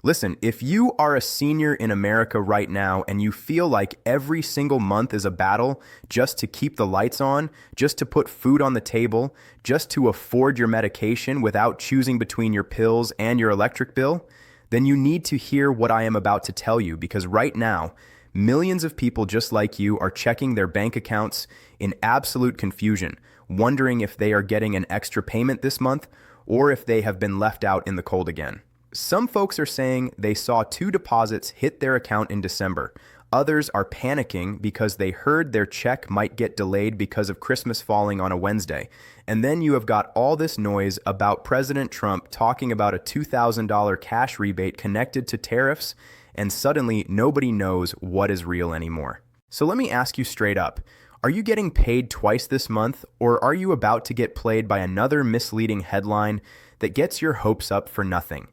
Listen, if you are a senior in America right now and you feel like every single month is a battle just to keep the lights on, just to put food on the table, just to afford your medication without choosing between your pills and your electric bill, then you need to hear what I am about to tell you, because right now, millions of people just like you are checking their bank accounts in absolute confusion, wondering if they are getting an extra payment this month or if they have been left out in the cold again. Some folks are saying they saw 2 deposits hit their account in December. Others are panicking because they heard their check might get delayed because of Christmas falling on a Wednesday. And then you have got all this noise about President Trump talking about a $2,000 cash rebate connected to tariffs, and suddenly nobody knows what is real anymore. So let me ask you straight up. Are you getting paid twice this month, or are you about to get played by another misleading headline that gets your hopes up for nothing?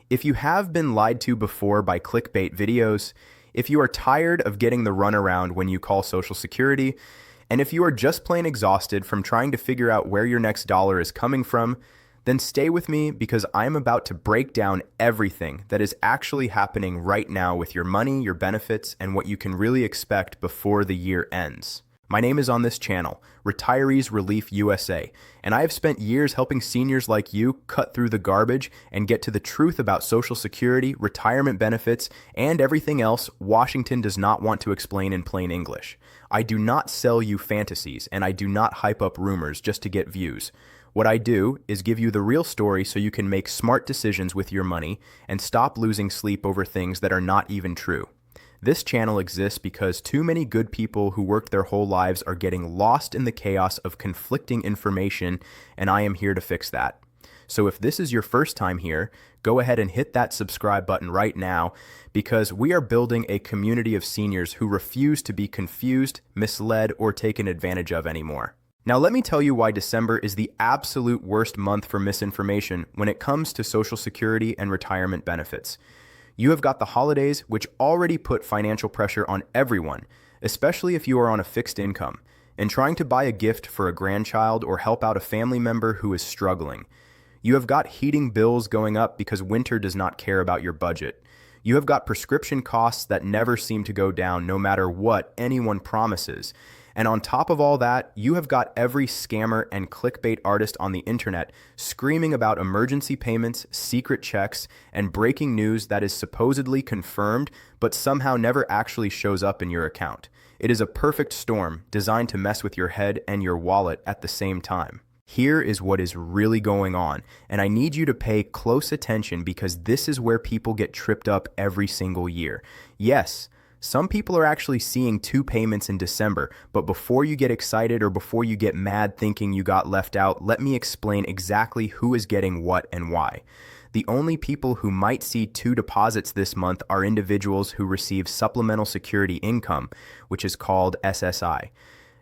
If you have been lied to before by clickbait videos, if you are tired of getting the runaround when you call Social Security, and if you are just plain exhausted from trying to figure out where your next dollar is coming from, then stay with me, because I am about to break down everything that is actually happening right now with your money, your benefits, and what you can really expect before the year ends. My name is on this channel, Retirees Relief USA, and I have spent years helping seniors like you cut through the garbage and get to the truth about Social Security, retirement benefits, and everything else Washington does not want to explain in plain English. I do not sell you fantasies, and I do not hype up rumors just to get views. What I do is give you the real story so you can make smart decisions with your money and stop losing sleep over things that are not even true. This channel exists because too many good people who worked their whole lives are getting lost in the chaos of conflicting information, and I am here to fix that. So if this is your first time here, go ahead and hit that subscribe button right now, because we are building a community of seniors who refuse to be confused, misled, or taken advantage of anymore. Now let me tell you why December is the absolute worst month for misinformation when it comes to Social Security and retirement benefits. You have got the holidays, which already put financial pressure on everyone, especially if you are on a fixed income, and trying to buy a gift for a grandchild or help out a family member who is struggling. You have got heating bills going up because winter does not care about your budget. You have got prescription costs that never seem to go down no matter what anyone promises. And on top of all that, you have got every scammer and clickbait artist on the internet screaming about emergency payments, secret checks, and breaking news that is supposedly confirmed but somehow never actually shows up in your account. It is a perfect storm designed to mess with your head and your wallet at the same time. Here is what is really going on, and I need you to pay close attention, because this is where people get tripped up every single year. Yes, some people are actually seeing 2 payments in December, but before you get excited or before you get mad thinking you got left out, let me explain exactly who is getting what and why. The only people who might see 2 deposits this month are individuals who receive supplemental security income, which is called SSI.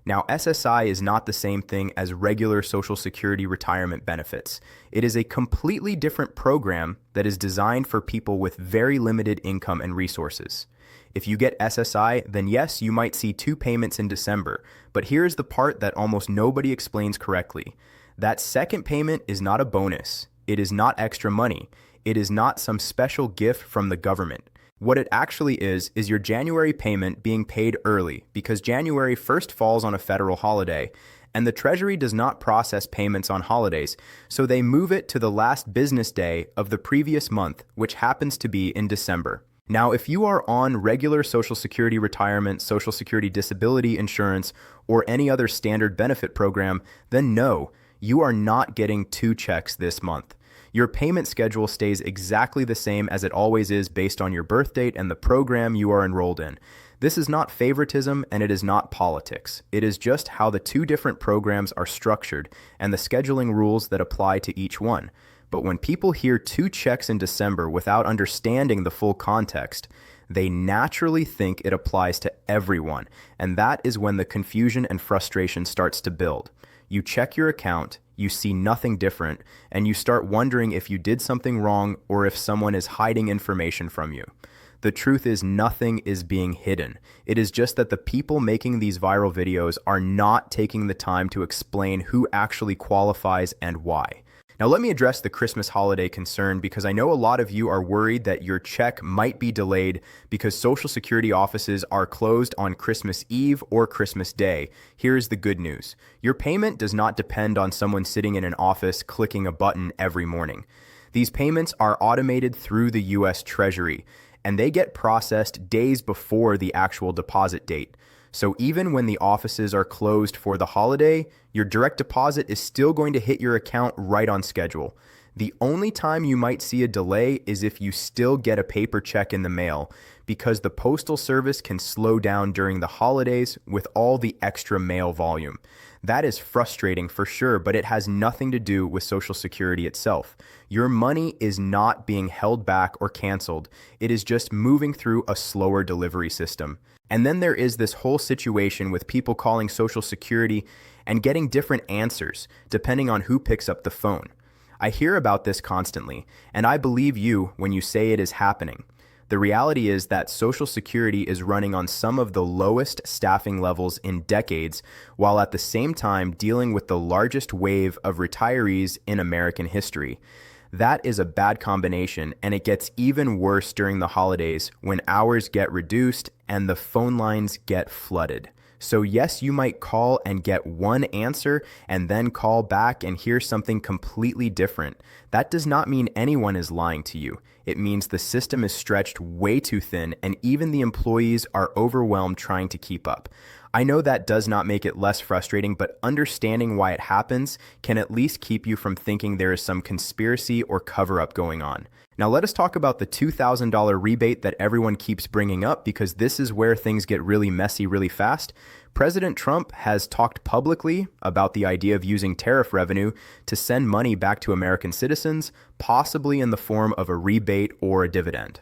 Now, SSI is not the same thing as regular Social Security retirement benefits. It is a completely different program that is designed for people with very limited income and resources. If you get SSI, then yes, you might see 2 payments in December, but here's the part that almost nobody explains correctly. That second payment is not a bonus. It is not extra money. It is not some special gift from the government. What it actually is your January payment being paid early, because January 1st falls on a federal holiday, and the Treasury does not process payments on holidays, so they move it to the last business day of the previous month, which happens to be in December. Now, if you are on regular Social Security retirement, Social Security disability insurance, or any other standard benefit program, then no, you are not getting 2 checks this month. Your payment schedule stays exactly the same as it always is based on your birth date and the program you are enrolled in. This is not favoritism, and it is not politics. It is just how the 2 different programs are structured and the scheduling rules that apply to each one. But when people hear 2 checks in December without understanding the full context, they naturally think it applies to everyone, and that is when the confusion and frustration starts to build. You check your account, you see nothing different, and you start wondering if you did something wrong or if someone is hiding information from you. The truth is, nothing is being hidden. It is just that the people making these viral videos are not taking the time to explain who actually qualifies and why. Now, let me address the Christmas holiday concern because I know a lot of you are worried that your check might be delayed because Social Security offices are closed on Christmas Eve or Christmas Day. Here's the good news. Your payment does not depend on someone sitting in an office clicking a button every morning. These payments are automated through the U.S. Treasury, and they get processed days before the actual deposit date. So even when the offices are closed for the holiday, your direct deposit is still going to hit your account right on schedule. The only time you might see a delay is if you still get a paper check in the mail, because the postal service can slow down during the holidays with all the extra mail volume. That is frustrating for sure, but it has nothing to do with Social Security itself. Your money is not being held back or canceled. It is just moving through a slower delivery system. And then there is this whole situation with people calling Social Security and getting different answers depending on who picks up the phone. I hear about this constantly, and I believe you when you say it is happening. The reality is that Social Security is running on some of the lowest staffing levels in decades, while at the same time dealing with the largest wave of retirees in American history. That is a bad combination, and it gets even worse during the holidays when hours get reduced and the phone lines get flooded. So yes, you might call and get one answer and then call back and hear something completely different. That does not mean anyone is lying to you. It means the system is stretched way too thin and even the employees are overwhelmed trying to keep up. I know that does not make it less frustrating, but understanding why it happens can at least keep you from thinking there is some conspiracy or cover-up going on. Now let us talk about the $2,000 rebate that everyone keeps bringing up because this is where things get really messy really fast. President Trump has talked publicly about the idea of using tariff revenue to send money back to American citizens, possibly in the form of a rebate or a dividend.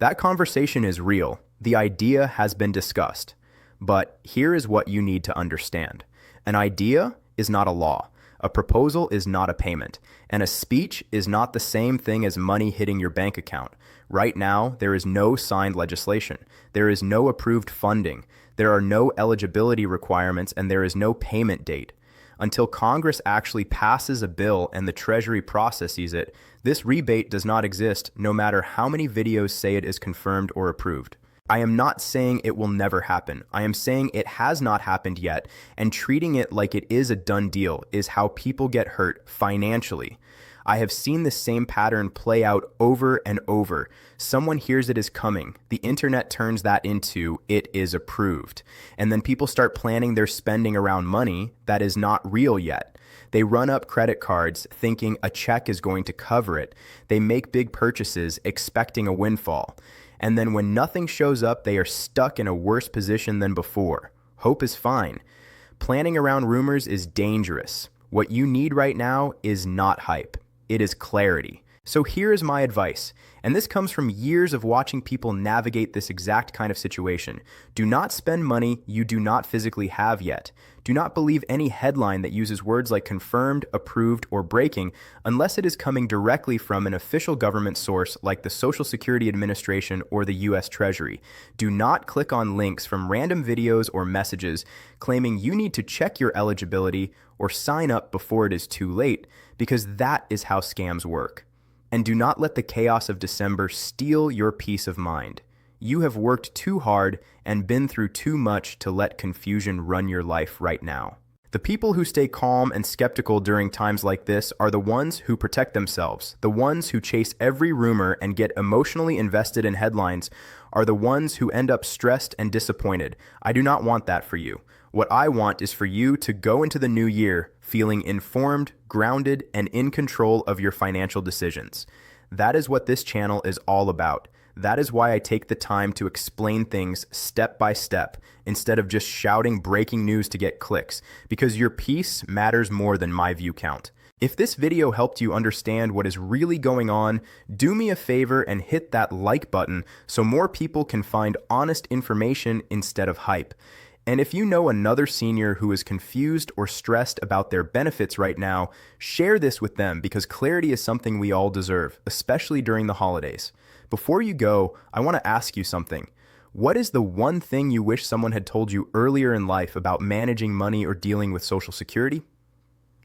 That conversation is real. The idea has been discussed. But here is what you need to understand. An idea is not a law. A proposal is not a payment. And a speech is not the same thing as money hitting your bank account. Right now, there is no signed legislation. There is no approved funding. There are no eligibility requirements, and there is no payment date. Until Congress actually passes a bill and the Treasury processes it, this rebate does not exist no matter how many videos say it is confirmed or approved. I am not saying it will never happen. I am saying it has not happened yet, and treating it like it is a done deal is how people get hurt financially. I have seen the same pattern play out over and over. Someone hears it is coming. The internet turns that into it is approved. And then people start planning their spending around money that is not real yet. They run up credit cards thinking a check is going to cover it. They make big purchases expecting a windfall. And then when nothing shows up, they are stuck in a worse position than before. Hope is fine. Planning around rumors is dangerous. What you need right now is not hype. It is clarity. So here is my advice, and this comes from years of watching people navigate this exact kind of situation. Do not spend money you do not physically have yet. Do not believe any headline that uses words like confirmed, approved, or breaking unless it is coming directly from an official government source like the Social Security Administration or the U.S. Treasury. Do not click on links from random videos or messages claiming you need to check your eligibility or sign up before it is too late, because that is how scams work. And do not let the chaos of December steal your peace of mind. You have worked too hard and been through too much to let confusion run your life right now. The people who stay calm and skeptical during times like this are the ones who protect themselves. The ones who chase every rumor and get emotionally invested in headlines are the ones who end up stressed and disappointed. I do not want that for you. What I want is for you to go into the new year feeling informed, grounded, and in control of your financial decisions. That is what this channel is all about. That is why I take the time to explain things step by step instead of just shouting breaking news to get clicks, because your peace matters more than my view count. If this video helped you understand what is really going on, do me a favor and hit that like button so more people can find honest information instead of hype. And if you know another senior who is confused or stressed about their benefits right now, share this with them because clarity is something we all deserve, especially during the holidays. Before you go, I want to ask you something. What is the one thing you wish someone had told you earlier in life about managing money or dealing with Social Security?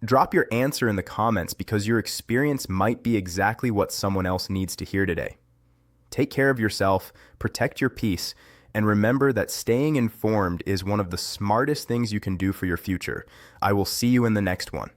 Drop your answer in the comments because your experience might be exactly what someone else needs to hear today. Take care of yourself, protect your peace, and remember that staying informed is one of the smartest things you can do for your future. I will see you in the next one.